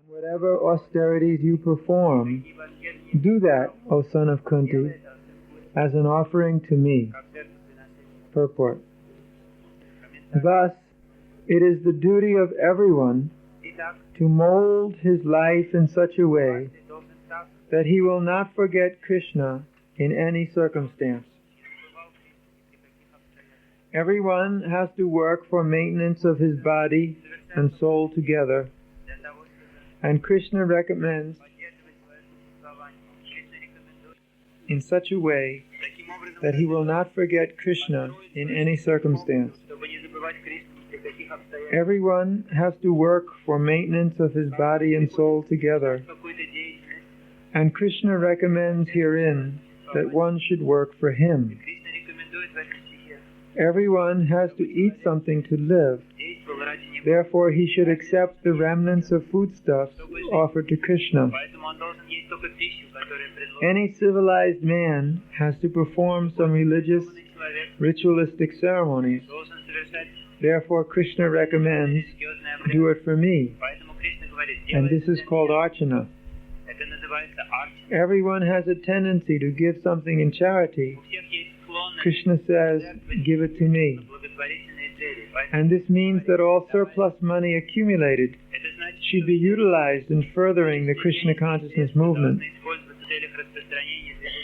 Whatever austerities you perform, do that, O son of Kunti, as an offering to me. Purport. Thus, it is the duty of everyone to mold his life in such a way that he will not forget Krishna in any circumstance. Everyone has to work for maintenance of his body and soul together, and Krishna recommends in such a way that he will not forget Krishna in any circumstance. Everyone has to work for maintenance of his body and soul together, and Krishna recommends herein that one should work for him. Everyone has to eat something to live. Therefore, he should accept the remnants of foodstuffs offered to Krishna. Any civilized man has to perform some religious, ritualistic ceremonies. Therefore, Krishna recommends, do it for me. And this is called archana. Everyone has a tendency to give something in charity. Krishna says, give it to me. And this means that all surplus money accumulated should be utilized in furthering the Krishna consciousness movement.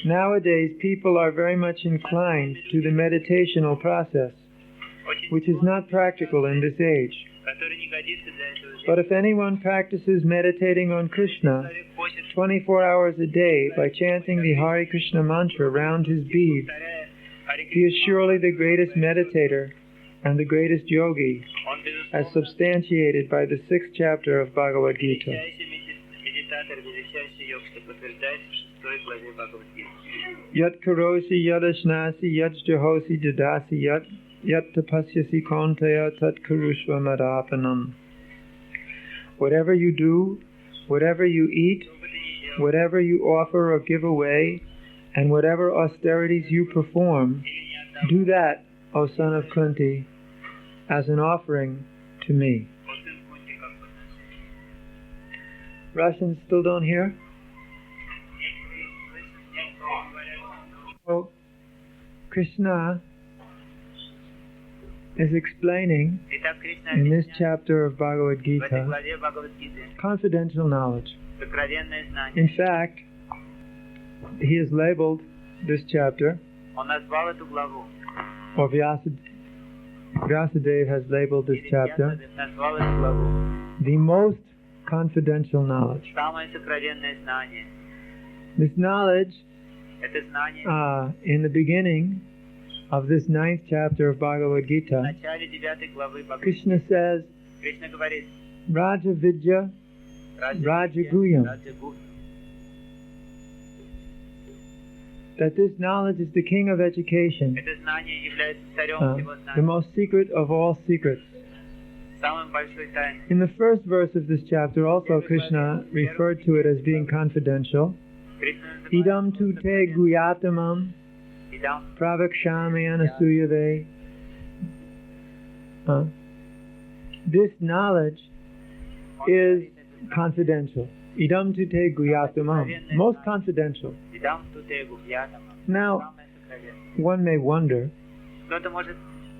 Nowadays, people are very much inclined to the meditational process, which is not practical in this age. But if anyone practices meditating on Krishna 24 hours a day by chanting the Hare Krishna mantra around his beads, he is surely the greatest meditator and the greatest yogi, as substantiated by the 6th chapter of Bhagavad Gita. Yat karosi yad ashnasi yad jahosi dadasi yat tapasyasi konteya tat karushva madapanam. Whatever you do, whatever you eat, whatever you offer or give away, and whatever austerities you perform, do that, O son of Kunti, as an offering to me. Russians still don't hear? So, Krishna is explaining in this chapter of Bhagavad Gita confidential knowledge. In fact, he has labeled this chapter, or Vyasadeva has labeled this chapter, the most confidential knowledge. This knowledge, in the beginning of this 9th chapter of Bhagavad Gita, Krishna says, Raja Vidya, Raja Guyam. That this knowledge is the king of education, the most secret of all secrets. In the first verse of this chapter also Krishna referred to it as being confidential. Idam tu te guyatamam pravakshami anasuyave. This knowledge is confidential. Idam tu te guyatamam. Most confidential. Now, one may wonder,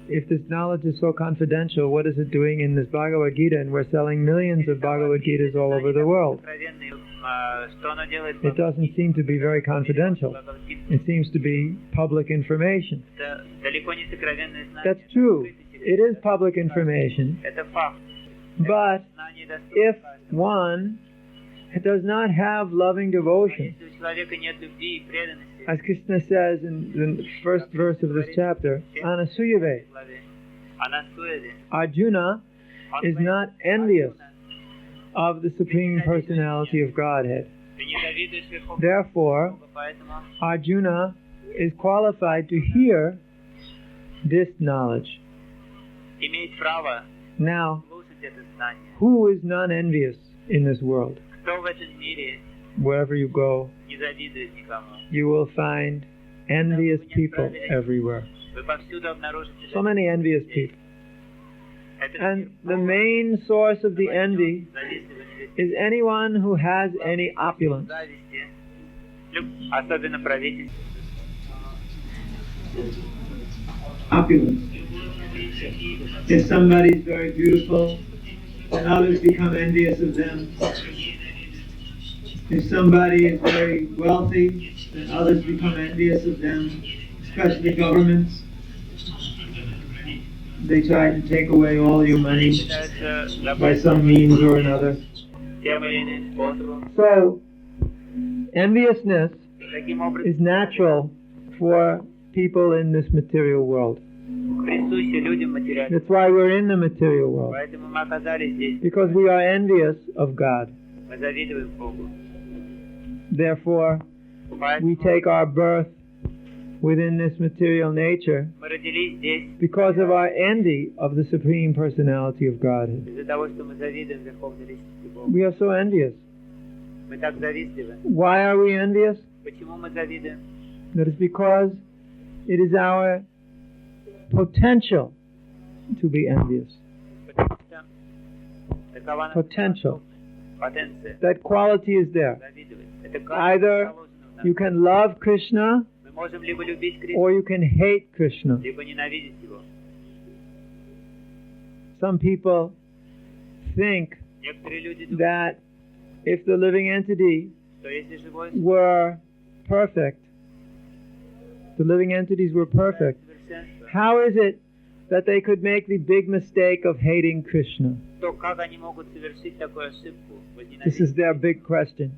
if this knowledge is so confidential, what is it doing in this Bhagavad Gita? And we're selling millions of Bhagavad Gitas all over the world. It doesn't seem to be very confidential. It seems to be public information. That's true. It is public information. But if one does not have loving devotion, as Krishna says in the first verse of this chapter, Anasuyave, Arjuna is not envious of the Supreme Personality of Godhead. Therefore, Arjuna is qualified to hear this knowledge. Now, who is non-envious in this world? Wherever you go, you will find envious people everywhere. So many envious people. And the main source of the envy is anyone who has any opulence. Opulence. If somebody is very beautiful, then others become envious of them. If somebody is very wealthy, then others become envious of them, especially governments. They try to take away all your money by some means or another. So, enviousness is natural for people in this material world. That's why we're in the material world. Because we are envious of God. Therefore, we take our birth within this material nature because of our envy of the Supreme Personality of Godhead. We are so envious. Why are we envious? That is because it is our potential to be envious. Potential. That quality is there. Either you can love Krishna or you can hate Krishna. Some people think that if the living entity were perfect, the living entities were perfect, how is it that they could make the big mistake of hating Krishna? This is their big question.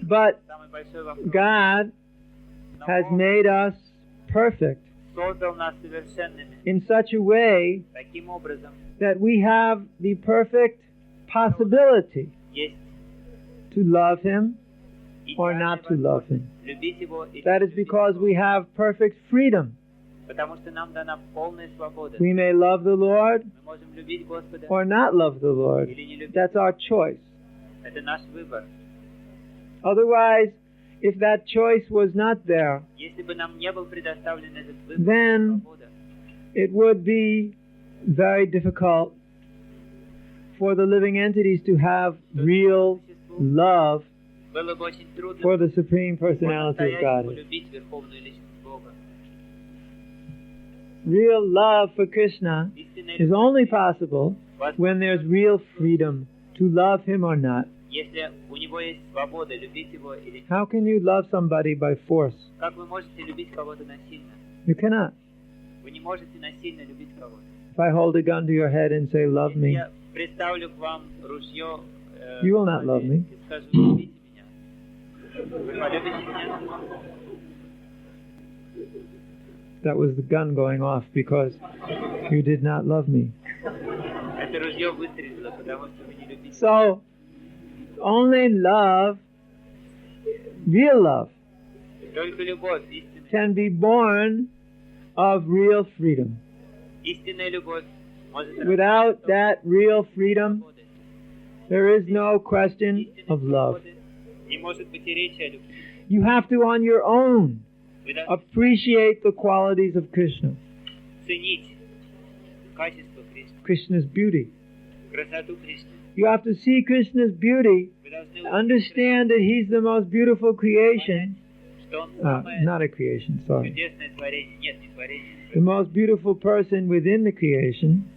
But God has made us perfect in such a way that we have the perfect possibility to love Him or not to love Him. That is because we have perfect freedom. We may love the Lord or not love the Lord. That's our choice. Otherwise, if that choice was not there, then it would be very difficult for the living entities to have real love for the Supreme Personality of Godhead. Real love for Krishna is only possible when there's real freedom to love Him or not. How can you love somebody by force? You cannot. If I hold a gun to your head and say, love me, you will not love me. That was the gun going off because you did not love me. So, only love, real love, can be born of real freedom. Without that real freedom, there is no question of love. You have to, on your own, appreciate the qualities of Krishna. Krishna's beauty. You have to see Krishna's beauty, understand that He's the most beautiful creation. Not a creation, sorry. The most beautiful person within the creation.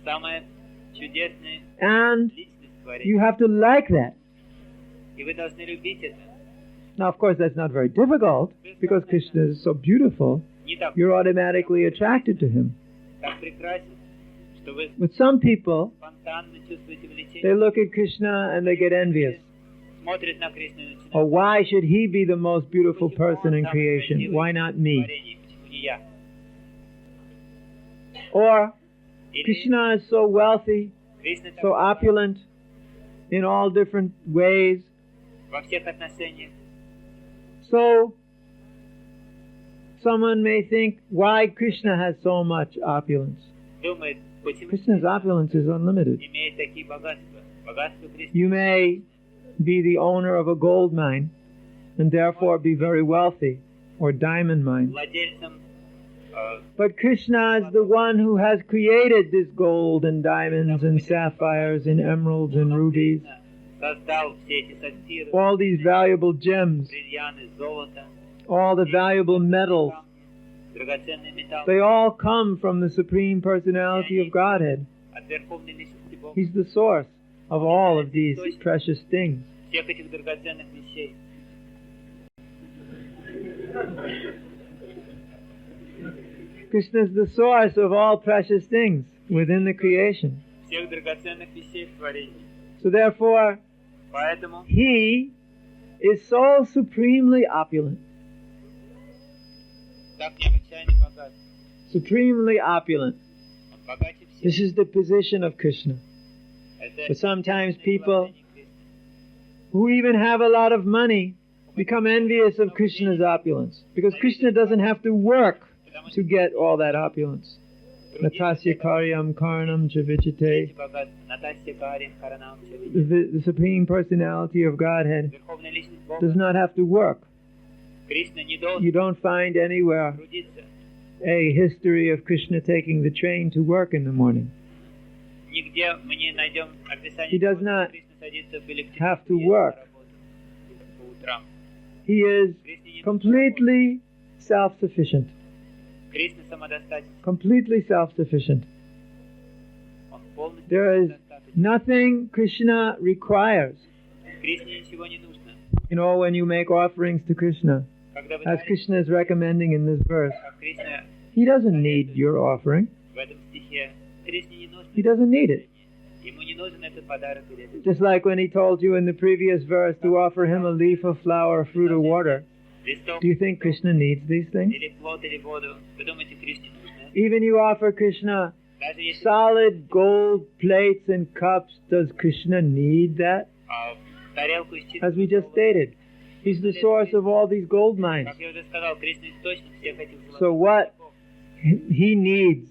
And you have to like that. Now, of course, that's not very difficult, because Krishna is so beautiful, you're automatically attracted to Him. But some people, they look at Krishna and they get envious. Or why should He be the most beautiful person in creation? Why not me? Or, Krishna is so wealthy, so opulent in all different ways. So, someone may think, why Krishna has so much opulence? Krishna's opulence is unlimited. You may be the owner of a gold mine and therefore be very wealthy, or diamond mine. But Krishna is the one who has created this gold and diamonds and sapphires and emeralds and rubies, all these valuable gems, all the valuable metals. They all come from the Supreme Personality of Godhead. He's the source of all of these precious things. Krishna is the source of all precious things within the creation. So therefore, He is so supremely opulent. Supremely opulent. This is the position of Krishna. But sometimes people who even have a lot of money become envious of Krishna's opulence, because Krishna doesn't have to work to get all that opulence. Natasya karyam karanam chavichite. The Supreme Personality of Godhead does not have to work. You don't find anywhere a history of Krishna taking the train to work in the morning. He does not have to work. He is completely self-sufficient. Completely self-sufficient. There is nothing Krishna requires. You know, when you make offerings to Krishna, as Krishna is recommending in this verse, He doesn't need your offering. He doesn't need it. Just like when He told you in the previous verse to offer Him a leaf of flower, a fruit, or water. Do you think Krishna needs these things? Even you offer Krishna solid gold plates and cups, does Krishna need that? As we just stated, He's the source of all these gold mines. So what He needs,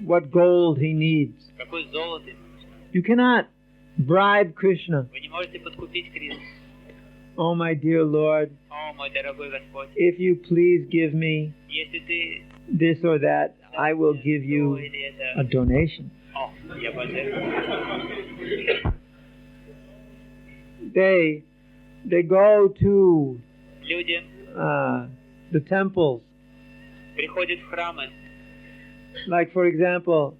what gold He needs. You cannot bribe Krishna. Oh, my dear Lord, if you please give me this or that, I will give you a donation. They go to the temples. Like, for example,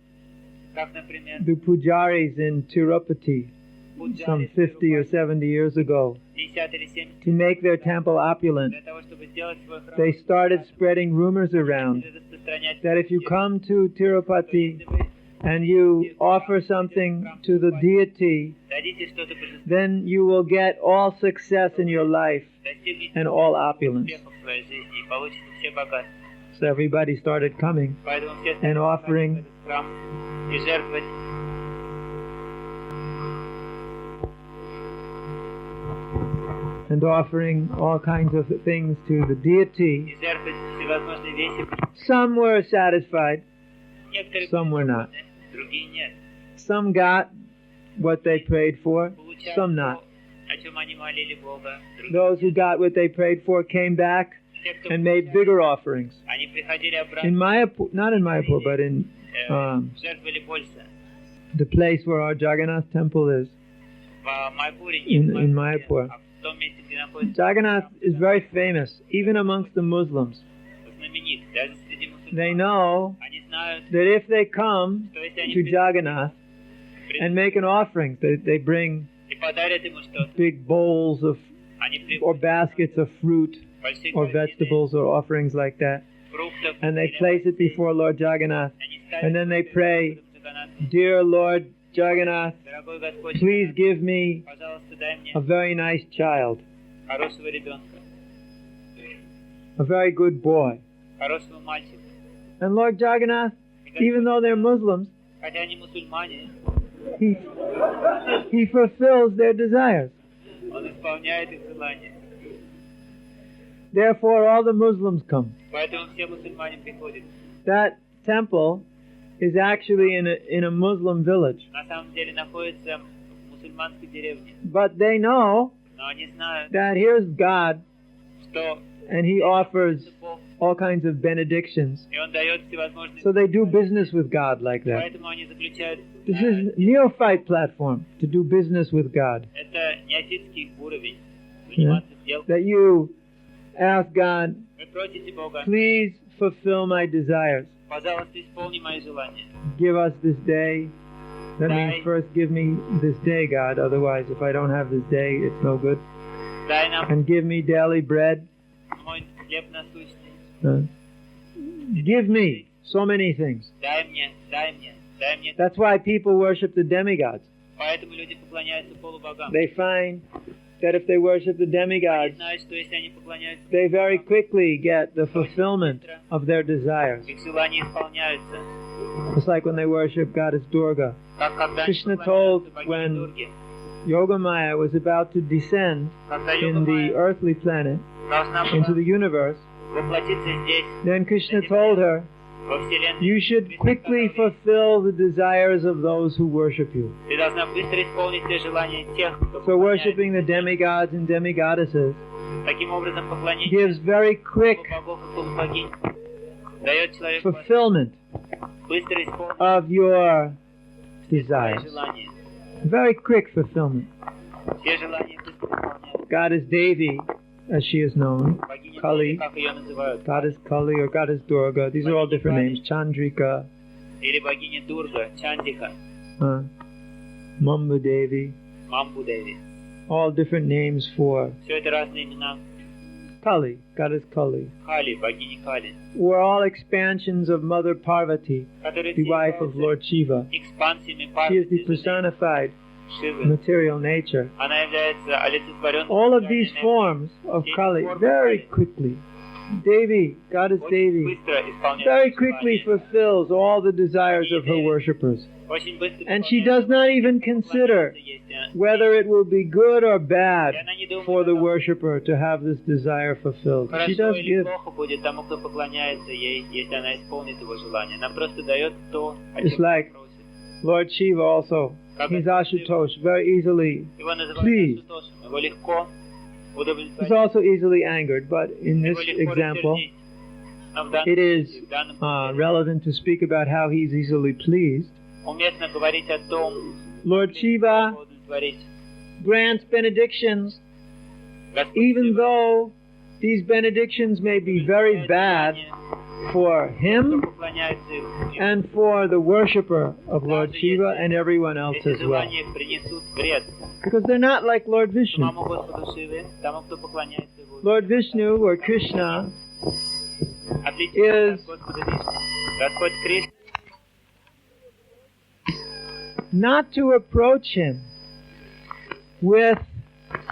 the pujaris in Tirupati, some 50 or 70 years ago, to make their temple opulent, they started spreading rumors around that if you come to Tirupati and you offer something to the deity, then you will get all success in your life and all opulence. So everybody started coming and offering all kinds of things to the deity. Some were satisfied, some were not. Some got what they prayed for, some not. Those who got what they prayed for came back and made bigger offerings. In Mayapur, not in Mayapur, but in the place where our Jagannath temple is, in Mayapur. Jagannath is very famous, even amongst the Muslims. They know that if they come to Jagannath and make an offering, they bring big bowls of, or baskets of fruit or vegetables or offerings like that, and they place it before Lord Jagannath, and then they pray, "Dear Lord Jagannath, please give me a very nice child, a very good boy." And Lord Jagannath, even though they're Muslims, He fulfills their desires. Therefore, all the Muslims come. That temple is actually in a Muslim village. But they know that here's God and he offers all kinds of benedictions. И он дает всевозможные... So they do business with God like that. Поэтому они заключают... This is neophyte platform to do business with God. Это неофитский уровень. Заниматься сделкой. That you ask God, Вы просите Бога, please fulfill my desires. пожалуйста, исполни мои желания. Give us this day. That means first give me this day, God. Otherwise, if I don't have this day, it's no good. Дай нам And give me daily bread. мой хлеб насущный. Give me so many things. Дай мне, дай мне, дай мне. That's why people worship the demigods. Поэтому люди поклоняются полубогам. They find that if they worship the Они demigods, знают, что если они поклоняются they very полубогам, quickly get the fulfillment of their desires. их желания исполняются. Just like when they worship goddess Durga. Как когда они Krishna told поклоняются богине when Дурге. Yogamaya was about to descend Когда in the Йога-майя earthly planet должна into была the universe, воплотиться здесь, then Krishna told her, во Вселенной. you should quickly fulfill the desires of those who worship you. Ты должна быстро исполнить все желания тех, кто So поклоняется. worshiping the demigods and demigoddesses Таким образом, поклонение gives very quick полубогов и полубогинь дает человеку fulfillment быстро исполнить of your свои desires. желания. Very quick fulfillment. Все желания быстро исполняются. Goddess Devi, as she is known, Богиня Kali, Деви, как ее называют, Goddess Kali or Goddess Durga, these are all different names. Chandrika, или богиня Дурга, Чандика, Mambu Devi, Мамбу Деви. all different names for Все это разные имена. Kali, Goddess Kali. Кали, богиня Кали, Were all expansions of Mother Parvati, которые the wife of Lord Shiva. экспансиями She is the Парвати, personified Шивы. material nature. Она является олицетворенной All of these материальной forms of Kali very quickly. Devi, Goddess энергией. Devi, Очень быстро исполняет very свои quickly желания. fulfills all the desires of her worshippers. Очень быстро And she исполняет does not желания, even кто consider поклоняется ей. whether it will be good or bad И она не думает for о the том, worshipper to have this desire fulfilled. She хорошо does или give. плохо будет тому, кто поклоняется ей, если она исполнит его желание. Она просто дает то, о It's чем like она просит. Lord Shiva also. He's Ashutosh, very easily. Его называют Please. Ашутошем. Его легко He's удовлетворить. also easily angered, but in this Его легко example, рассердить. Но в данном it is случае, в данном случае, relevant to speak about how he's easily pleased. уместно говорить о том, Lord Shiva что удовлетворить. grants benedictions, Господь even Шива though these benedictions may be very bad for кто him поклоняется им. and for the worshipper of Lord Shiva and everyone else Эти as well. желания принесут вред Because they're not like Lord Vishnu. самому Господу Шиве, тому, кто поклоняется его. Lord Vishnu or Krishna Отличие is от Господа Вишну. Господь Кришна not to approach him with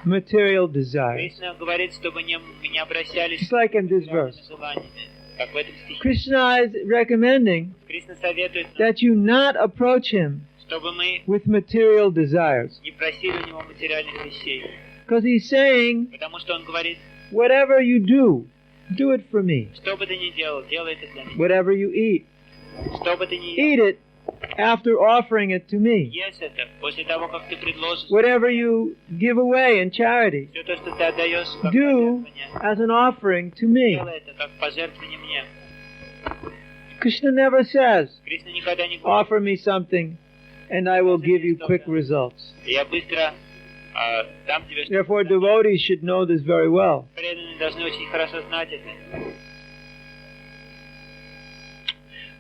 material desires. Кришна говорит, чтобы не обращались Just like in this с verse. желаниями, как в этом стихе. Krishna is recommending Кришна советует нам, that you not approach him чтобы мы with material desires. не просили у него материальных вещей. Because he's saying, Потому что он говорит, whatever you do it for me. что бы ты ни делал, делай это для меня. Whatever you eat, Что бы ты ни eat ел, it after offering it to me. ешь это после того, как ты предложишь. Whatever you give away in charity, Все то, что ты отдаешь, как do пожертвование, as an offering to me. делай это как пожертвование мне. Krishna never says, Кришна никогда не говорит, offer me something and I will give you quick results. я быстро дам тебе что-то. Therefore, devotees should know this very well. Преданные должны очень хорошо знать это.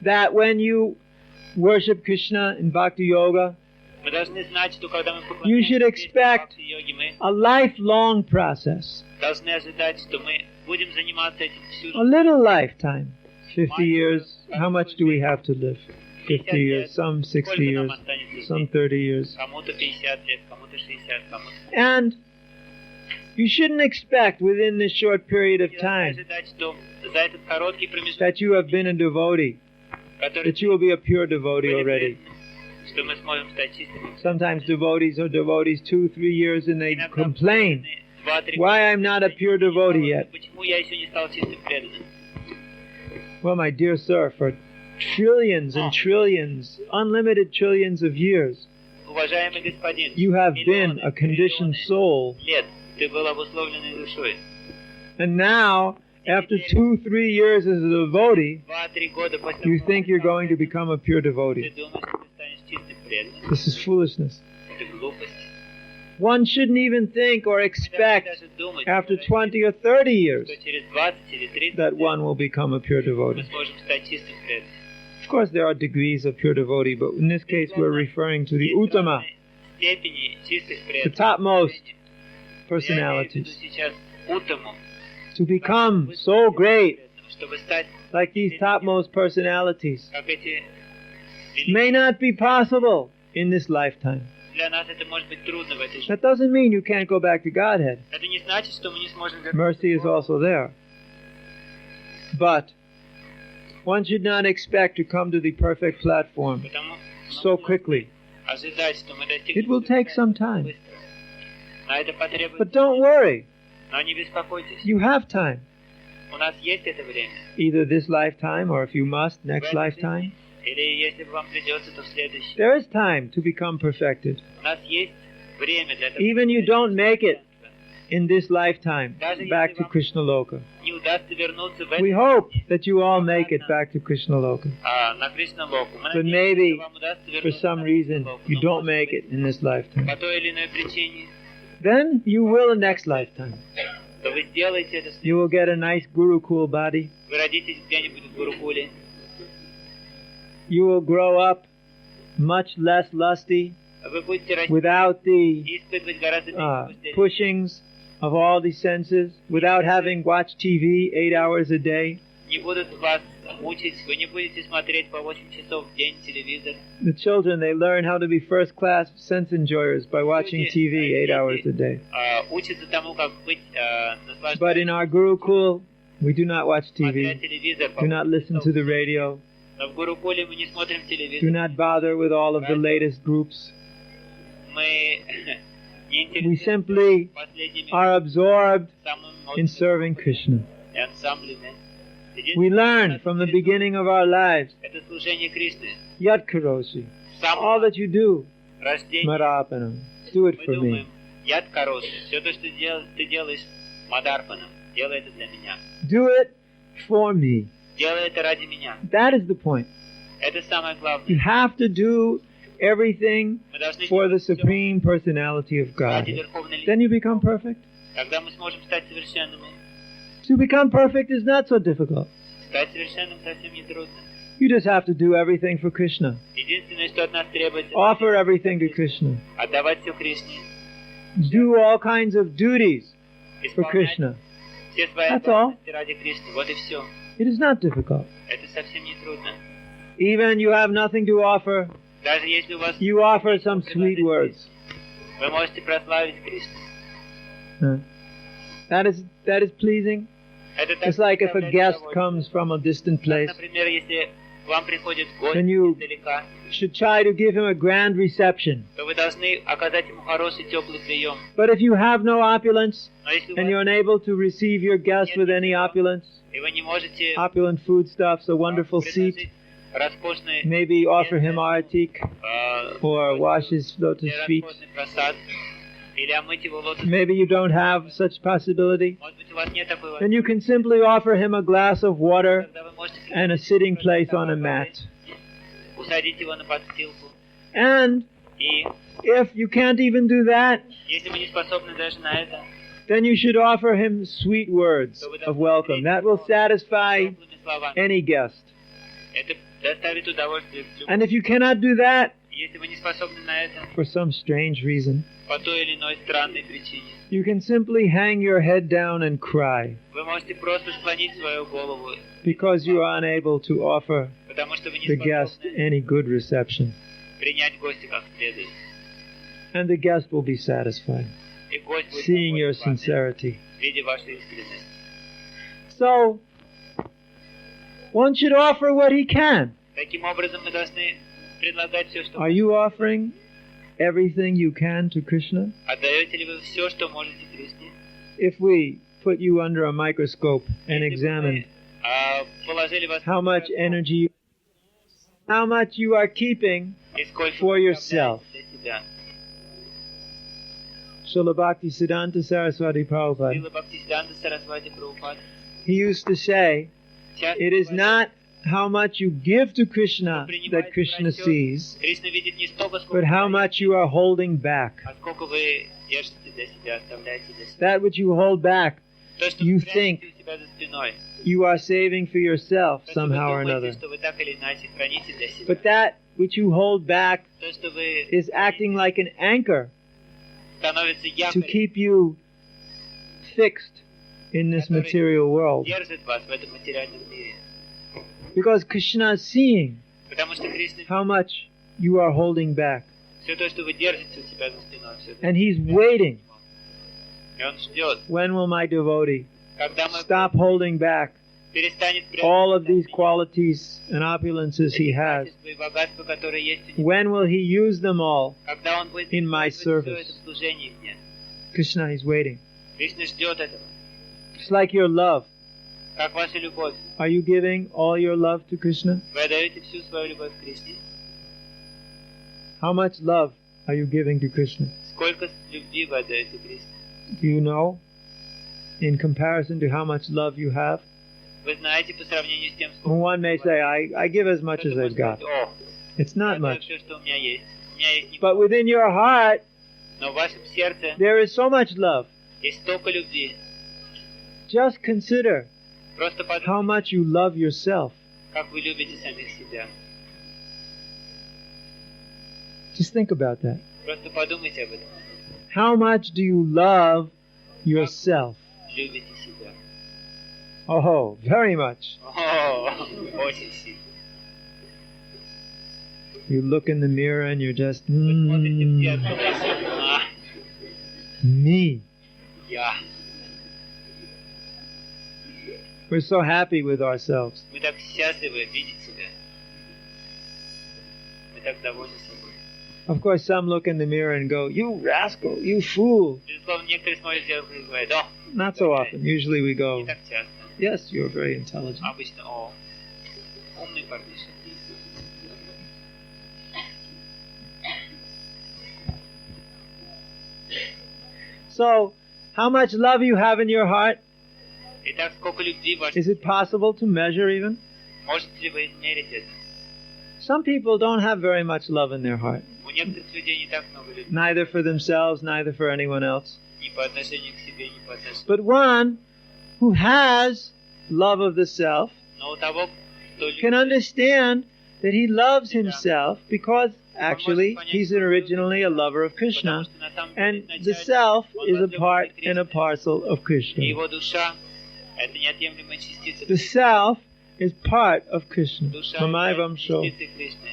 That when you worship Krishna in Bhakti Yoga, Мы должны знать, что когда мы you should поклоняемся Кришне в expect бхакти-йоге, мы a lifelong process, должны ожидать, что мы будем заниматься этим всю a жизнь. little lifetime. 50 years, how much do we have to live? 50 years, some 60 Сколько years, нам останется some здесь? 30 years. Кому-то 50 лет, кому-то 60, кому-то... And you shouldn't expect within this short period of Не должны time ожидать, что за этот короткий промежуток, that you have been a devotee, который that you will be a pure devotee были already. преданными, что мы сможем стать чистыми. Sometimes devotees are devotees 2-3 years and they Иногда complain, преданные 2-3 why года I'm not a pure devotee yet. Почему я еще не стал чистым преданным? Well, my dear sir, for trillions and trillions, unlimited trillions of years, Уважаемый господин, you have been миллионы, a conditioned триллионы soul. лет ты был обусловленной душой. And now After 2-3 years as a devotee, 2-3 года после you think you're going to become a pure ты devotee. думаешь, что ты станешь чистым преданным. This is foolishness. Это глупость. One shouldn't even think or expect Даже думать, after 20 or 30 years что через 20 или 30 that one will become a pure мы devotee. сможем стать чистым преданным. Of course, there are degrees of pure devotee, but in this case, we're referring to the Есть Uttama, разные степени чистых the преданных. topmost Я имею в виду personalities. сейчас Уттаму, To become so great, чтобы стать like these topmost personalities, как эти may not be possible in this lifetime. Для нас это может быть трудно в этой жизни. That doesn't mean you can't go back to Godhead. Это не значит, что мы не сможем Mercy is also there. But one should not expect to come to the perfect platform Потому so quickly. ожидать, что мы достигнем. It will take some time. На это потребуется. But don't worry, Но не беспокойтесь. you have time. У нас есть это время. Either this lifetime or, if you must, В next этой lifetime. жизни, или если вам придется, то в следующей. There is time to become perfected. У нас есть время для того. Even you don't make it in this lifetime back to Krishna Loka. Не удастся вернуться в We этой hope жизни, that you all make it back to Krishna Loka. на Кришна Локу. Мы But надеемся, maybe, что вам удастся For вернуться some на reason, Кришна Локу. you Но, don't может make быть, it in this lifetime. по той или иной причине, Then you will in next lifetime. то вы сделаете это. You will get a nice Gurukul body. Вы родитесь где-нибудь в Гурукуле. You will grow up much less lusty Вы будете расти without the и испытывать гораздо меньше вожделения. pushings of all the senses, without having watched TV 8 hours a day. Не будут вас мучить, вы не будете смотреть по 8 часов в день телевизор. The children, they learn how to be first-class sense enjoyers by watching TV 8 hours a day. Учатся тому, как быть But in our Gurukul, we do not watch смотря TV, телевизор. do not listen to the radio, Но в Гурукуле мы не смотрим do телевизор. not bother with all of the latest groups. Мы не We интересуемся simply последними are absorbed самыми in serving Krishna. и ансамблями. We learn from the beginning of our lives, Это служение Кришны. Yat Karosi, Сам all that you do, рождение. Marapanam, do it Мы for думаем, me. яд хороший. Все то, что ты делаешь Мадарпаном, делай это для меня. Do it for me. Делай это ради меня. That is the point. Это самое You главное. have to do everything Мы должны for the делать всё Supreme Personality of ради God. Верховной Then Личности. you become perfect. Тогда мы сможем стать совершенными. To become perfect is not so difficult. Стать совершенным совсем не трудно. You just have to do everything for Krishna. Единственное, что от нас требуется, Offer everything to Krishna. отдавать все Кришне. Do all kinds of duties for Исполнять Krishna. все свои That's all. обязанности ради Кришны. Вот и все. It is not difficult. Это совсем не трудно. Even you have nothing to offer, Даже если у вас you offer some sweet words. вы можете прославить Кришну. That is pleasing. Это так It's like if a доставляет guest удовольствие. comes from a distant Как, place, например, если к вам приходит гость Then you- издалека, should try to give him a grand reception. то вы должны оказать ему хороший, теплый прием. But if you have no opulence, Но если у and you're вас unable to receive your guest with any opulence, и вы не можете opulent foodstuffs, a wonderful seat, предложить роскошный, maybe offer him artik, or wash his lotus feet. роскошный просад, или омыть его лотос. Maybe you don't have such possibility. Может быть, у вас нет такой Then you can simply offer him a glass of water Тогда вы можете and a sitting place on a mat. усадить его на подстилку. And И if you can't even do that, если вы не способны даже на это, then you should offer him sweet words of welcome. That will satisfy теплыми словами, any guest. это доставит удовольствие любому. And if you cannot do that, Если вы не способны на это, for some strange reason, по той или иной странной причине, you can simply hang your head down and cry вы можете просто склонить свою голову, because you are unable to offer потому что вы не the guest способны any good reception. принять гостя как следует. And the guest will be satisfied, И гость будет seeing your доволен вами, sincerity. видя вашу искренность. So, one should offer what he can. Таким образом, мы должны предлагать все, что Are you offering everything you can to Krishna? Отдаете ли вы все, что можете Кришне? If we put you under a microscope and examine Положили вас how much energy, how much you are keeping и сколько for вы yourself. оставляете для себя. Srila Bhakti Siddhanta Saraswati Prabhupada, Сила Бхактисиданта Сарасвати Прабхупад He used to say, it is not how much you give to Krishna that Krishna sees, Кришна видит не столько, сколько but how вы much you are holding back. а сколько вы держите для себя, оставляете для себя. That which you hold back, То, что you вы прячете think у себя за спиной, you are saving for yourself то, что вы somehow or думаете, another. что вы так или иначе храните для себя. But that which you hold back То, что вы is acting like an anchor становится to якорем, keep you fixed in this material world. держит вас в этом материальном мире. Because Krishna is seeing Потому что Кришна how much you are holding back. все то, что вы держите у себя за спиной, все это. And he's waiting. И он ждет, When will my devotee когда мы stop holding back перестанет all of these qualities and opulences he has? качества и богатства, которые есть у него, When will he use them all? когда он будет in my использовать service? все это в служении мне. Krishna is waiting. Кришна ждет этого. It's like your love. Как ваша любовь. Are you giving all your love to Krishna? Вы отдаете всю свою любовь к Кришне. How much love are you giving to Krishna? Сколько любви вы отдаете Кришне? Do you know? In comparison to how much love you have? Вы знаете по сравнению с тем, сколько... One may say, I give as much as Кто-то I've может got. сказать, It's not это much. все, что у меня есть. У меня есть But within your heart, но в вашем сердце there is so much love. есть столько любви. Just consider Просто how подумайте, much you love yourself. как вы любите самих себя. Just think about that. Просто подумайте об этом. How much do you love yourself? Любите себя. Oh, very much. О, очень сильно. You look in the mirror and you're just, Вы смотрите в зеркало и все. me. Я. We're so happy with ourselves. Мы так счастливы видеть себя. Мы так довольны собой. Of course, some look in the mirror and go, you rascal, you fool. Безусловно, некоторые смотрят в зеркало и говорят, о, Not so often. Usually we не go, так часто. yes, you're very intelligent. Обычно, о, умный парниша. So, how much love you have in your heart? Итак, сколько любви в вашем Is it possible to measure even? Можете ли вы измерить это? Some people don't have very much love in their heart. У некоторых людей не так много любви. Neither for themselves, neither for anyone else. Ни по отношению к себе, ни по отношению. But one who has love of the self Но у того, кто can любит, understand that he loves himself because actually he's originally a lover of Krishna, потому что на самом and деле the изначально self он is a возлюбленный part and a Кришны, parcel of и Krishna. его душа — это неотъемлемая частица The Кришны. self is part of Krishna. Душа Mamai является Vamsho. частицей Кришны.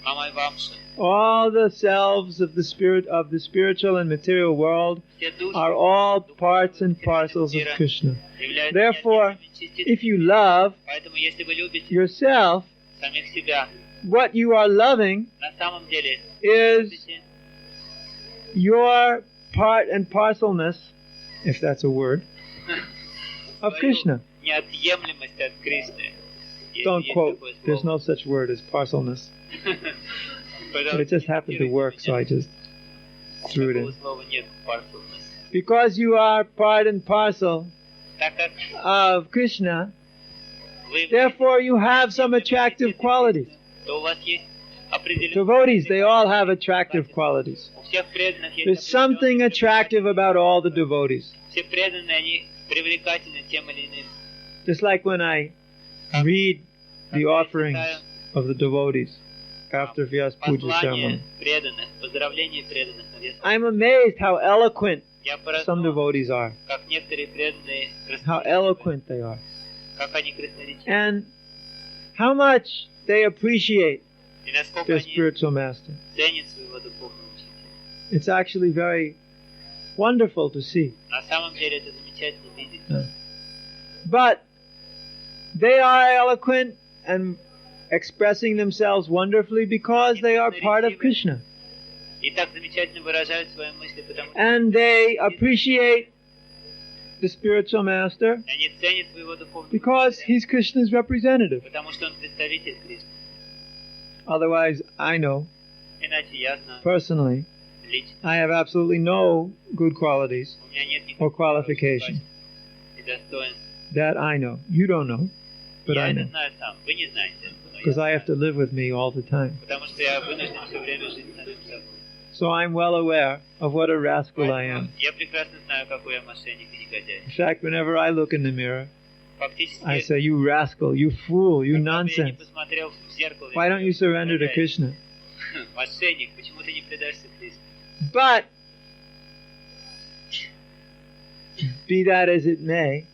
Мамай Вамша. All the selves of the spirit of the spiritual and material world Все души are all parts and parcels of Krishna. являются Therefore, неотъемлемыми частицами. if you love Поэтому, если вы любите yourself, самих себя, what you are loving на самом деле is любите your part and parcelness, if that's a word, of свою Krishna. неотъемлемость от Кришны. Если Don't есть quote, такое there's слово. no such word as parcelness. But Пожалуйста, it just happened to work, so I just threw it такого in. слова нет, parcelness. Because you are part and parcel Так как of Krishna, вы therefore you have some attractive qualities. то у вас есть определенные... Devotees, they all have attractive qualities. У всех преданных есть There's something определенные attractive about all the devotees. Все преданные, они привлекательны тем или иным. Just like when I read the offerings of the devotees after Vyas Puja Послание ceremony. преданных, поздравления преданных на вес. I'm amazed how eloquent Я some поражен, devotees are, как некоторые преданные how красноречивы, eloquent they are, как они красноречивы, and how much they appreciate и насколько their они spiritual master. ценят своего духовного учителя. It's actually very wonderful to see. На самом деле это замечательно видеть. But they are eloquent and expressing themselves wonderfully because they are part of Krishna. И так замечательно выражают свои мысли, потому что And they appreciate the spiritual master они ценят своего духовного because учителя, he's Krishna's representative. потому что он представитель Кришны. Otherwise, I know, Иначе я знаю, personally, лично, I have absolutely no good qualities у меня нет or никаких qualification. качеств и достоинств. That I know. You don't know, but Я I это know. знаю сам. Вы не знаете. Но я Because I have to знаю. live with me all the time. Потому что я вынужден все время жить самим собой. So I'm well aware of what a rascal I am. Я прекрасно знаю, какой я мошенник и негодяй. In fact, whenever I look in the mirror, Фактически, I say, you rascal, you fool, you когда бы я не nonsense. посмотрел в зеркало, Why don't you surrender to Krishna? Мошенник, почему ты не предаешься Христу? But, be that as it may,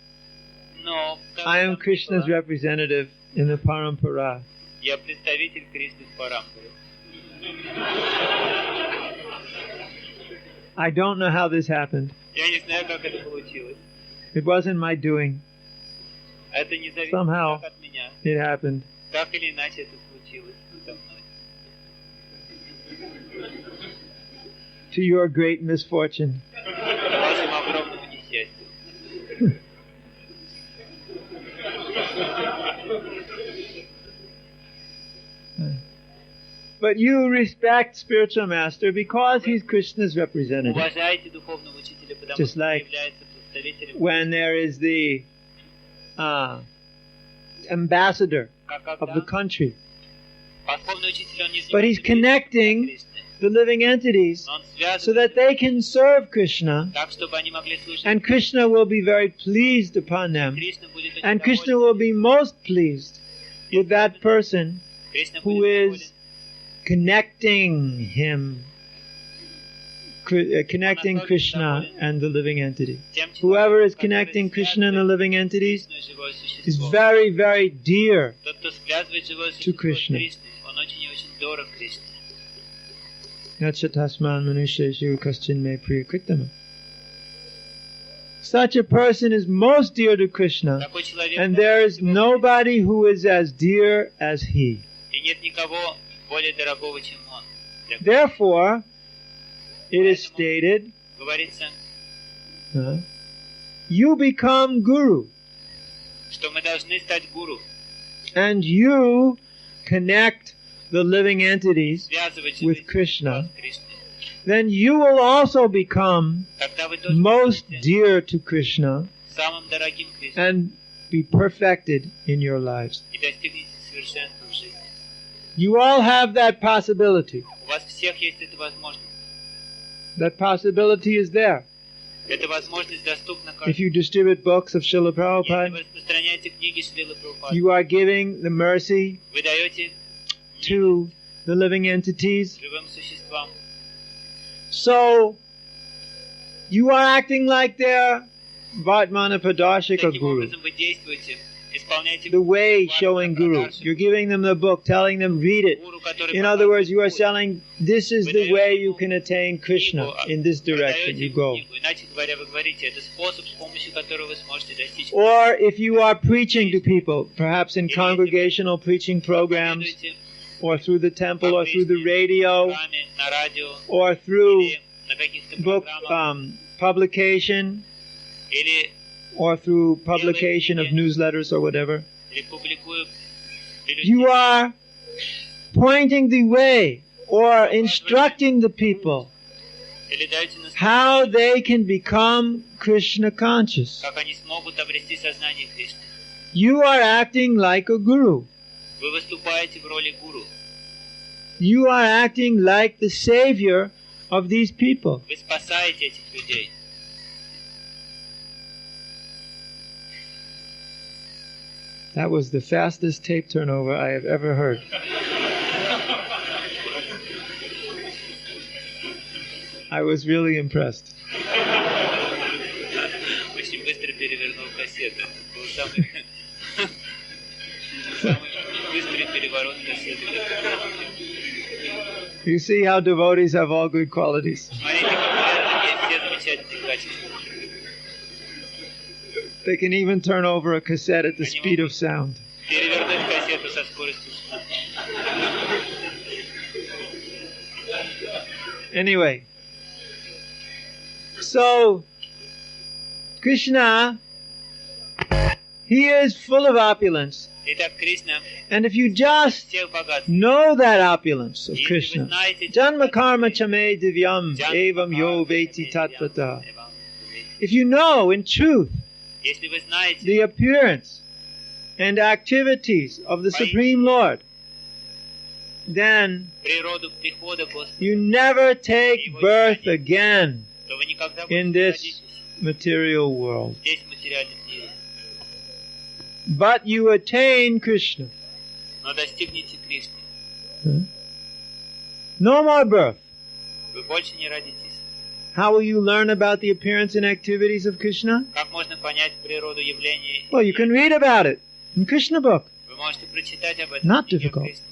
Но I am Krishna's representative in the Parampara. Я представитель Кришны в Парампаре. I don't know how this happened. Я не знаю, как это получилось. It wasn't my doing. Это не зависит Somehow от меня. it happened. Так или иначе это случилось со мной. To your great misfortune. К вашему огромному несчастью. But you respect spiritual master because he's Krishna's representative. Уважайте духовного учителя, потому Just что он like является представителем. When there is the ambassador Как of the country, духовный учитель, он не but he's занимается connecting Кришной, the living entities но он so связывает that they can serve Krishna, так, чтобы они могли слушать. and Krishna will be very pleased upon them, Кришна будет очень and Krishna доволен. will be most pleased with that person Кришна who будет is connecting him, connecting Krishna and the living entity. доволен тем Whoever is человеком, который connecting Krishna and the living entities Кришну и живое is существо. very, very dear. Тот, кто связывает живое to существо с Krishna. Кришной, он очень и очень дорог Кришне. Nachatasman manusheshu kaschin me priyakritama. Such a person is most dear to Krishna, Такой человек, and there is nobody who is as dear as he. и нет никого более дорогого, чем он. Для Therefore, it is stated, говорится, you become guru, что мы должны стать гуру, and you connect the living entities связывать with живое Krishna. существо с Кришной. Then you will also become Тогда вы тоже most будете dear to Krishna самым дорогим Кришне and be perfected in your lives. и достигнете совершенства в жизни. You all have that possibility. У вас всех есть эта возможность. That possibility is there. Эта возможность доступна If каждому. you distribute books of Srila Если вы Prabhupada, распространяете книги Шрилы Прабхупады, you are giving the mercy вы даете to the living entities. живым существам. So, you are acting like their Vatmana Padashika Таким Guru, образом вы действуете, исполняете the way Ватмана showing Guru. Прадаршику, You're giving them the book, telling them, read it. гуру, который In other words, you are показывает telling, this is the way you can attain Krishna. In this direction you go. книгу. Иначе говоря, вы говорите, это способ, с помощью которого вы сможете достичь. Or if you are preaching to people, perhaps in congregational preaching programs, Проповедуйте or through the temple, or through the в radio, храме, на радио, or through или на каких-то book программах, publication, или or through publication of newsletters or whatever. публикую You are pointing the way or instructing the people или даете наставление, how they can become Krishna conscious. как они смогут обрести сознание Кришны. You are acting like a guru. Вы выступаете в роли гуру. You are acting like the savior of these people. Вы спасаете этих людей. That was the fastest tape turnover I have ever heard. I was really impressed. Очень быстро перевернул кассету. Это был самый быстрый переворот кассеты. You see how devotees have all good qualities. Смотрите, как есть все замечательные качества. They can even turn over a cassette at the speed of sound. Перевернуть кассету со скоростью звука. Anyway, so Krishna, he is full of opulence. Итак, Кришна And if you just всех богатств. know that opulence of Если вы Krishna, знаете Janma karma chame divyam evam yo veti tatvata. If you know in truth Если вы знаете the appearance and activities of the Supreme Lord, then природу прихода Господа, you never take birth again то вы никогда in больше не this родитесь material world. здесь, в материальном мире. But you attain Krishna. Но достигните Кришны. No more birth. Вы больше не родитесь. How will you learn about the appearance and activities of Krishna? Как можно понять природу явлений? Well, you can read about it in Krishna book. Вы можете прочитать об этом. Not в книге difficult. Кришны.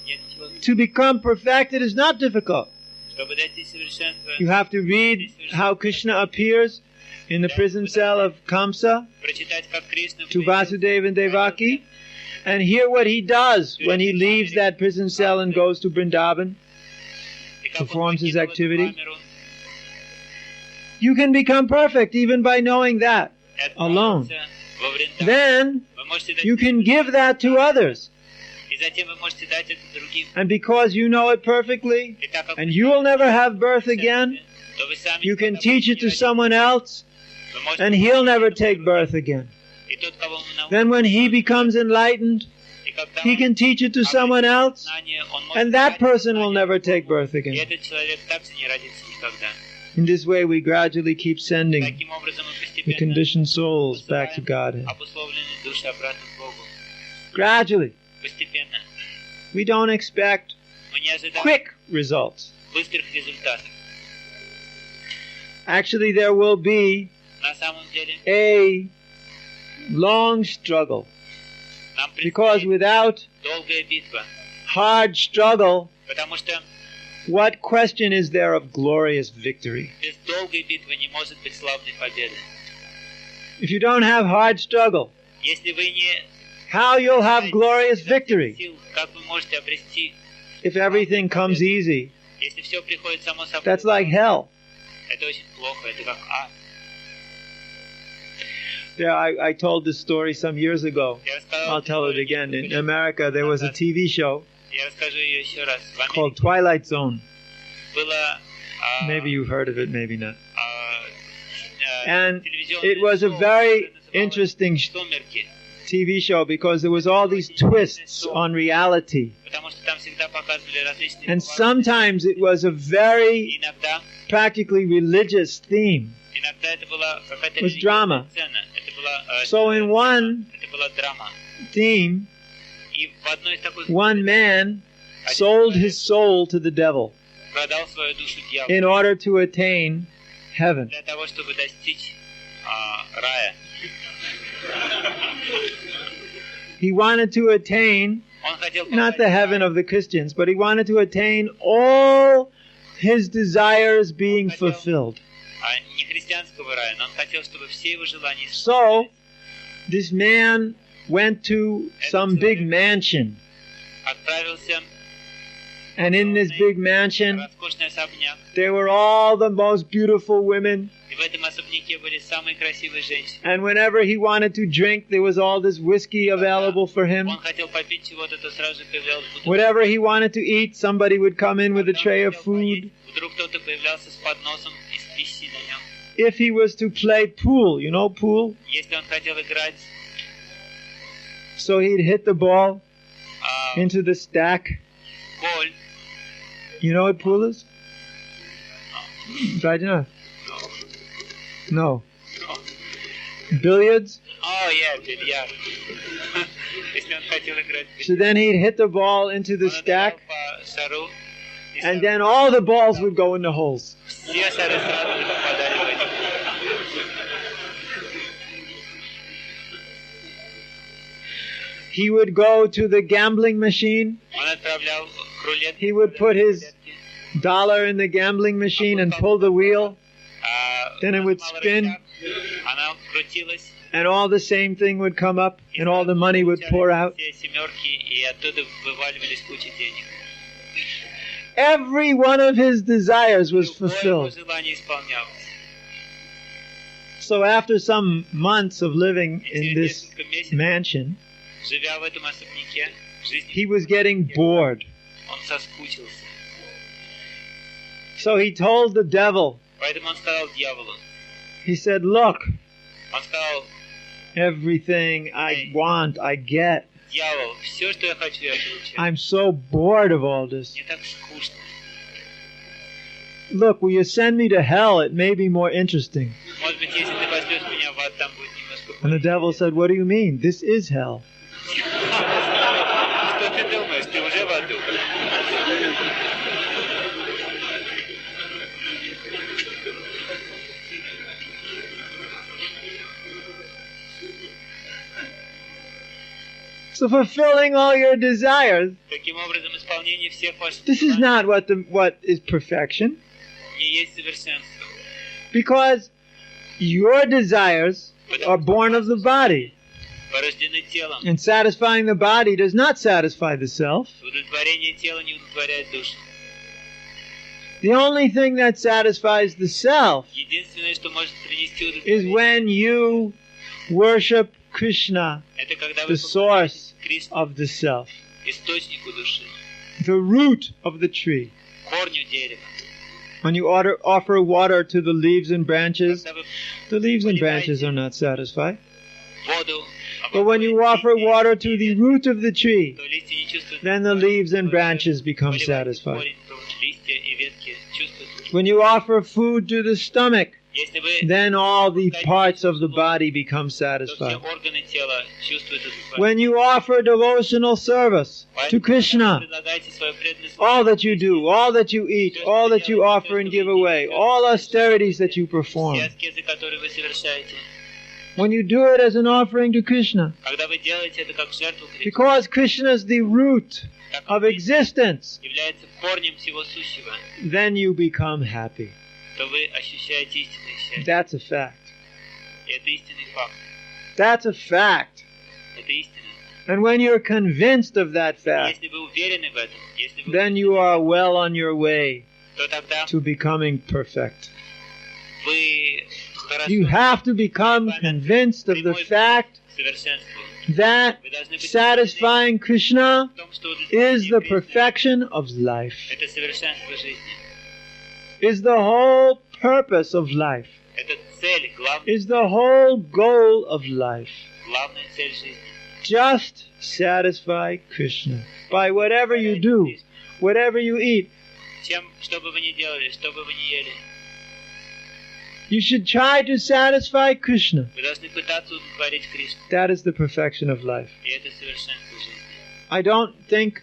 Нет ничего. To become perfected is not difficult. Чтобы достичь совершенства, You have to read how Krishna appears in the prison cell of Kamsa прочитать, как Кришна to Vasudeva and Devaki, and hear what he does when he leaves that prison cell and goes to Vrindavan, performs his activity. You can become perfect even by knowing that alone. Then you can give that to others. И затем вы можете дать это другим. And because you know it perfectly, И так как and вы you will never have birth again, то вы сами you can никогда teach больше it не to родитесь. someone else, Вы можете and he'll never научить take другого. birth again. И тот, кого вы научите, Then when he becomes enlightened, и когда he он can teach it to обретет someone else, знание, он может and that дать person will знание never take другому. birth И again. этот человек также не родится никогда. In this way, we gradually keep sending Таким образом, мы the постепенно conditioned souls back to Godhead. обусловленные души обратно к Богу. Gradually. Постепенно. We don't expect Мы не ожидаем quick results. быстрых результатов. Actually, there will be На самом деле, a long struggle, нам because предстоит without долгая битва. hard struggle, Потому что what question is there of glorious victory? без долгой битвы не может быть славной победы. If you don't have hard struggle, Если вы не how you'll have glorious victory сил, как вы можете обрести, if everything comes easy? если все приходит само собой? That's like hell. Это очень плохо, это как ад. Yeah, I told this story some years ago. Я рассказал I'll tell it again. In America, there was a TV show Я расскажу ее еще раз. В called Америке Twilight Zone. было Maybe you've heard of it, maybe not. And телевизионное it was a шоу, very которое называлось interesting «Сумерки», TV show because there was all these twists on reality. потому что там всегда показывали различные And повороты. sometimes it was a very Иногда practically religious theme. это была какая-то It was религиозная drama. сцена. Это была, So in one это была драма. theme, И в одной из такой one man sold his soul to the devil продал свою душу дьяволу in order to attain heaven. для того, чтобы достичь рая. He wanted to attain Он хотел not the попасть в heaven рай. of the Christians, but he wanted to attain all his desires being fulfilled. Не христианского рая, но он хотел, чтобы все его желания So, this man went to some big mansion, отправился and in this big в mansion, роскошный особняк. there were all the most beautiful women, И в этом особняке были самые красивые женщины. and whenever he wanted to drink, there was all this whiskey available for him. Он хотел попить чего-то, то сразу же появлялась бутылка. Whatever he wanted to eat, somebody would come in with a Когда он tray of хотел поесть, food. вдруг кто-то появлялся с подносом из пищи на нем. If he was to play pool, you know pool? Если он хотел играть So he'd hit the ball а, into the stack. голь, You know what pool is? Right enough. No. Billiards? бильярд. Если он хотел играть в So бильярд, then he'd hit the ball into the он ударял stack, по шару, и and then all the balls would go in the holes. все шары сразу же попадали в эти. He would go to the gambling machine. Он отправлял рулет. He would put his dollar in the gambling machine and pull the wheel, then it would spin, Она крутилась, and all the same thing would come up, and all the money would pour out. все семерки, и оттуда вываливались куча денег. Every one of his desires was Любое его fulfilled. желание исполнялось. So after some months of living И in через this несколько месяцев, mansion, живя в этом особняке, жизнь he was getting bored. он соскучился. So he told the devil, Поэтому он сказал дьяволу: he said, "Look, Он сказал: Everything I want, I get. дьявол, все, что я хочу, я получаю. I'm so bored of all this. Мне так скучно. Look, will you send me to hell? It may be more interesting. Может быть, если ты пошлешь меня в ад, там будет немножко And the более devil интересно. said, what do you mean? This is hell. Что ты думаешь? Ты уже в аду. So fulfilling all your desires, Таким образом, исполнение всех ваших this is желаний not what is perfection. не есть совершенство. Because your desires are born of the body. Порождены телом. And satisfying the body does not satisfy the self. Удовлетворение тела не удовлетворяет душу. The only thing that satisfies the self Единственное, что может принести is удовлетворение, when you worship Krishna, это когда the вы source поклоняетесь Кришне, of the self, источнику души, the root of the tree. корню дерева. When you offer water to the leaves and branches, Когда вы the leaves and branches are not satisfied. воду, But when you offer water to the root of the tree, то листья не чувствуют, then the leaves and branches become поливаете satisfied. корень, то листья и ветки чувствуют. When you offer food to the stomach, Если вы, then all the parts of the body become то все satisfied. органы тела чувствуют удовлетворение. When you offer devotional service to Krishna, Предлагайте свою преданность, all that you do, all that you eat, all that you offer and give away, all austerities that you perform, все аскезы, которые вы совершаете. when you do it as an offering to Krishna, Когда вы делаете это как жертву Кришне, because Krishna is the root так of как existence, является корнем всего сущего, then you become happy. то вы ощущаете истинное счастье. That's a fact. И это истинный факт. That's a fact. Это истина. And when you're convinced of that fact, Если вы уверены в этом, если вы then you are well on your way то тогда to becoming perfect. вы хорошо You have to become convinced of the fact к совершенству. that Вы должны быть satisfying Krishna в том, что is the удовлетворение Кришны perfection of life, — это совершенство жизни. is the whole purpose of life, Это цель, is the whole goal of life. главная цель жизни. Just satisfy Krishna by whatever you do, whatever you eat. Чем, что бы вы ни делали, что бы вы ни ели, You should try to satisfy Krishna. вы должны пытаться удовлетворить Кришну. That is the perfection of life. И это совершенство жизни. I don't think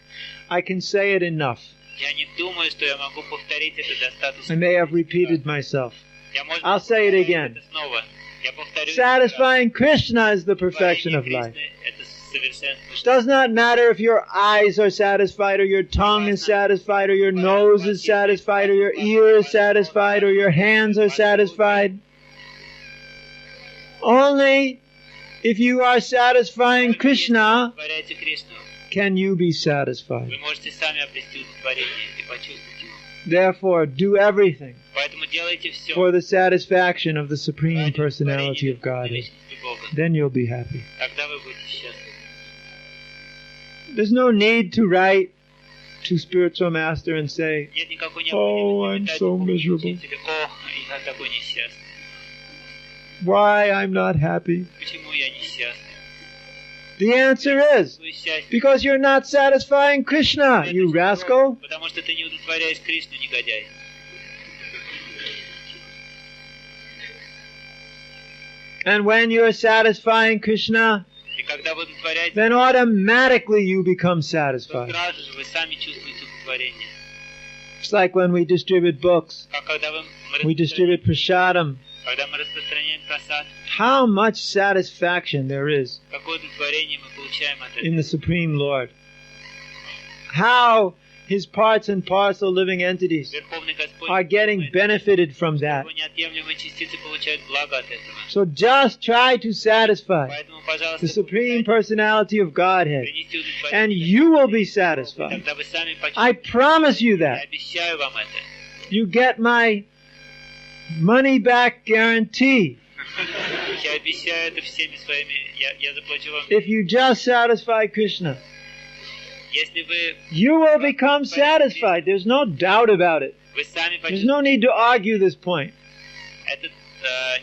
I can say it enough. Я не думаю, что я могу повторить это достаточно. I may have repeated myself. Я, может, I'll say it повторю again. это снова. Я повторю Satisfying Krishna is the perfection of life. Это совершенство It does not matter if your eyes are satisfied, or your tongue is satisfied, or your nose is satisfied, or your ear is satisfied, or your hands are satisfied. Only if you are satisfying Krishna Удовлетворяйте Кришну. can you be satisfied. Вы можете сами обрести удовлетворение и почувствовать его. Therefore, do everything Поэтому делайте все for the satisfaction of the Supreme ради Personality of удовлетворения Godhead. величества Бога. Then you'll be happy. Тогда вы будете счастливы. There's no need to write to spiritual master and say, Нет никакой Oh, I'm необходимости so писать miserable. учителю: «О, я такой несчастный. why I'm not happy. Почему я несчастный?» The answer is, Твое счастье. because you're not satisfying Krishna, Это you не rascal. просто, потому что ты не удовлетворяешь Кришну, негодяй. And when you're satisfying Krishna, И когда вы удовлетворяете, then automatically you become то satisfied. сразу же вы сами чувствуете удовлетворение. It's like when we distribute books, Как когда we distribute prasadam. когда мы распространяем просад, How much satisfaction there is какое удовлетворение мы получаем от этого. in the Supreme Lord. How His parts and parcel living entities Верховный Господь are getting benefited from that. его неотъемлемые частицы получают благо от этого. So just try to satisfy Поэтому, пожалуйста, the Supreme попытайтесь Personality of Godhead, принести удовлетворение, and you will be satisfied. тогда вы сами I почувствуете. promise you Я that. обещаю вам это. You get my money back guarantee Я обещаю это всеми своими. Я заплачу вам. if you just satisfy Krishna. Если вы You will become satisfied. There's no doubt about it. сами There's no почувствуете, need to argue this point. это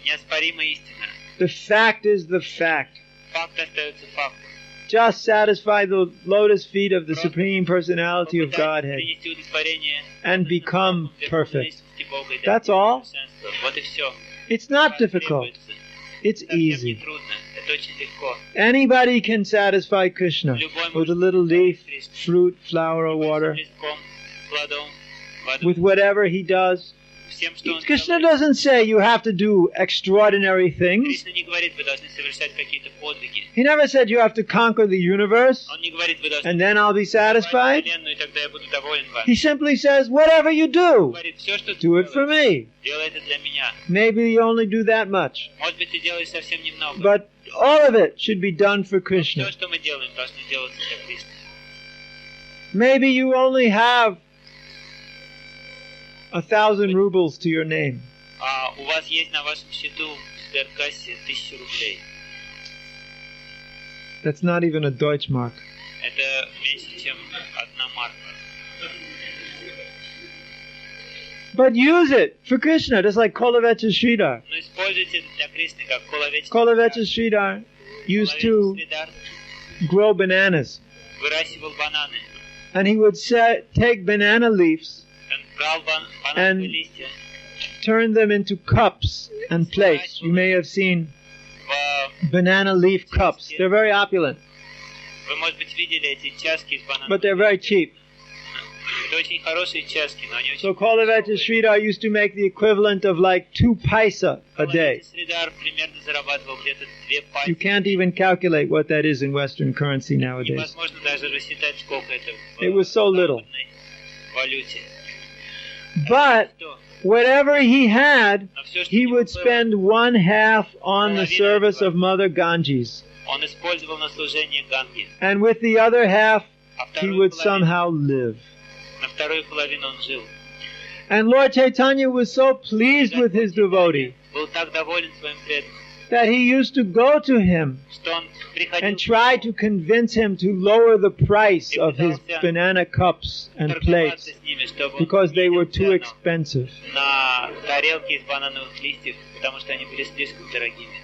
неоспоримая истина. The fact is the fact. Факт остается фактом. Just satisfy the lotus feet of the Supreme Personality of Попытайтесь Godhead принести удовлетворение and become верховной perfect. личности Бога и That's all. совершенства. Вот и все. It's not difficult. It's Совсем не easy. трудно. Это очень легко. Anybody can satisfy Krishna with a little leaf, fruit, flower, or water, Листком, плодом, водой. with whatever he does. Всем, что он Krishna делает. doesn't say you have to do extraordinary things. Кришна не говорит, вы должны совершать какие-то подвиги. He never said you have to conquer the universe Он не говорит, вы должны and then I'll be satisfied. Вселенную, и тогда я буду доволен вами. He simply says, whatever you do, Говорит, все, что ты do it for делаешь, me. делай это для меня. Maybe you only do that much, Может быть, ты делаешь совсем немного. but all of it should be done for Но Krishna. все, что мы делаем, должно делаться для Кришны. Maybe you only have 1,000 rubles to your name. А у вас есть на вашем счету в сберкассе 1000 рублей. That's not even a Deutschmark. Это меньше, чем 1 марка. But use it for Krishna, just like Kolavecha Sridhar. Но используйте это для Кришны, как Коловечный Kolavecha Sridhar used to Сридар grow bananas. выращивал бананы. And he would take banana leaves, Он брал банановые And- листья turn them into cups and plates. You may have seen в... banana leaf cups. They're very opulent, Вы, может быть, видели эти чашки из бананов. but they're very cheap. Это очень хорошие чашки, но они очень... So Kolavecha Sridhar used to make the equivalent of like 2 paisa a day. Сридар примерно зарабатывал где-то 2 пайсы. You can't even calculate what that is in Western currency nowadays. Невозможно даже рассчитать, сколько это в It was so little. западной валюте. But Что? whatever he had, Но все, что he у него would было, spend 1/2 on the service of Mother Ganges. он использовал на служение Ганги. And with the other half, А he вторую would половину, somehow live. на вторую половину он жил. And Lord Chaitanya was so pleased with his devotee Был так доволен своим преданным, that he used to go to him что он приходил and try to convince him to lower the price of his banana cups and plates торговаться с ними, чтобы он because they were too цену expensive. на тарелки из банановых листьев, потому что они были слишком дорогими.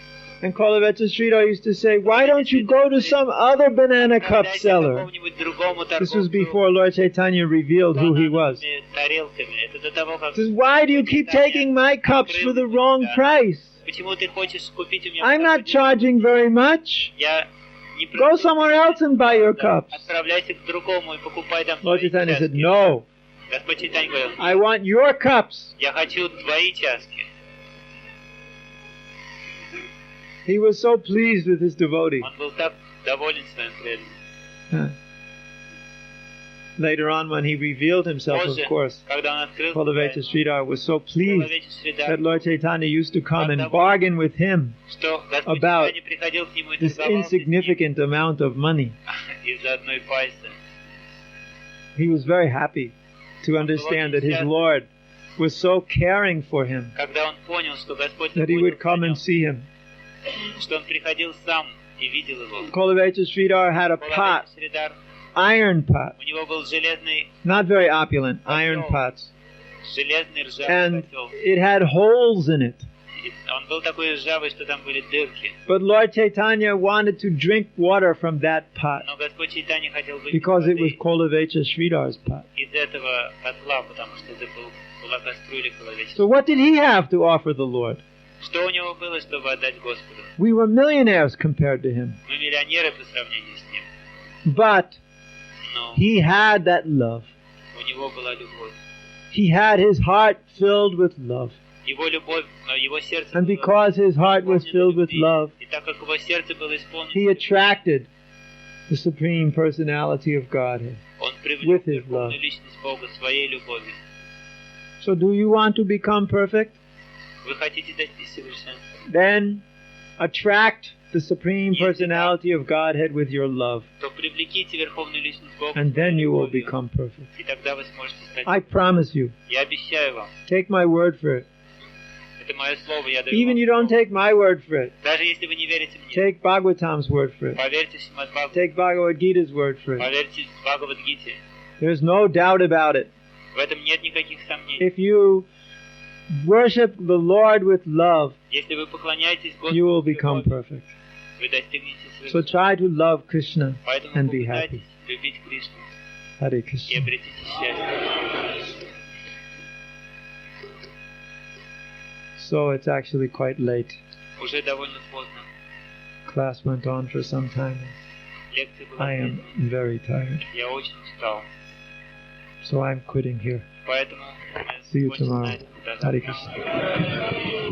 And Kolavecha Sridhar used to say, why don't you go to some other banana cup Отправляйте seller? какому-нибудь другому This was торговцу before Lord Chaitanya revealed who he was. банановыми тарелками. Это до того, как... He says, why do you keep taking my cups for the wrong price? Почему ты хочешь купить у меня... I'm not charging very much. Я не Go somewhere else and buy your cups. Отправляйся к другому и покупай там Lord твои Chaitanya said, чашки. no, Господь Чайтанья говорил, I want your cups. я хочу твои чашки. He was so pleased with his devotee. Он был так доволен своим преданным. Huh. Later on, when he revealed himself, of Позже, course, когда он открыл Kolavecha Sridhar was so pleased Коловечный Сридар, that Lord Chaitanya used to come and bargain with him что Господь about Чайтанья приходил к нему и this торговался с ним insignificant amount of money. из-за одной пайсы. He was very happy to understand that his Lord was so caring for him Когда он понял, что Господь that he would заботился о come нем, and see him. что он приходил сам и видел его. Kolavecha Sridhar had a pot, Коловечный Сридар, iron pot, у него был железный not very opulent, iron pots, ржавый and котел. it had holes in it. И он был такой ржавый, что там были дырки. But Lord Chaitanya wanted to drink water from that pot Но Господь Чайтанья хотел выпить because it was воды Kolavecha Sridhar's pot. из этого котла, потому что это была кастрюля Коловечная. So what did he have to offer the Lord? Что у него было, чтобы отдать Господу? We were millionaires compared to him. Мы миллионеры по сравнению с ним. But Но he had that love. у него была любовь. He had his heart filled with love. Его любовь, его сердце And было because his heart was исполнено filled with любви. love, И так как его сердце было исполнено he attracted the Supreme Personality of Godhead. он привлек with his love. верховную личность Бога своей любовью. So do you want to become perfect? Вы хотите достичь совершенства? Then attract the Supreme Personality of Godhead with your love. То привлеките верховную личность Бога And then своей you will любовью, become perfect. и тогда вы сможете стать. I promise you. Я обещаю вам. Take my word for it. Это мое слово, я даю Even вам you don't слово. take my word for it. Даже если вы не верите мне, Take Bhagavatam's word for it. поверьте Шримад-Бхагавату, Take Bhagavad Gita's word for it. поверьте Бхагавад-гите. There's no doubt about it. В этом нет никаких сомнений. If you worship the Lord with love, Если вы поклоняетесь you will Господу become любовью, perfect. вы достигнете So совершенства. try to love Krishna Поэтому and be happy. попытайтесь любить Кришну Hare и Krishna. обретите счастье. So it's actually quite late. Уже довольно поздно. Class went on for some time. Лекция была I am длинной. very tired. Я очень устал. So I'm quitting here. Поэтому See you закончим tomorrow. на этом. До Hare завтра. Krishna.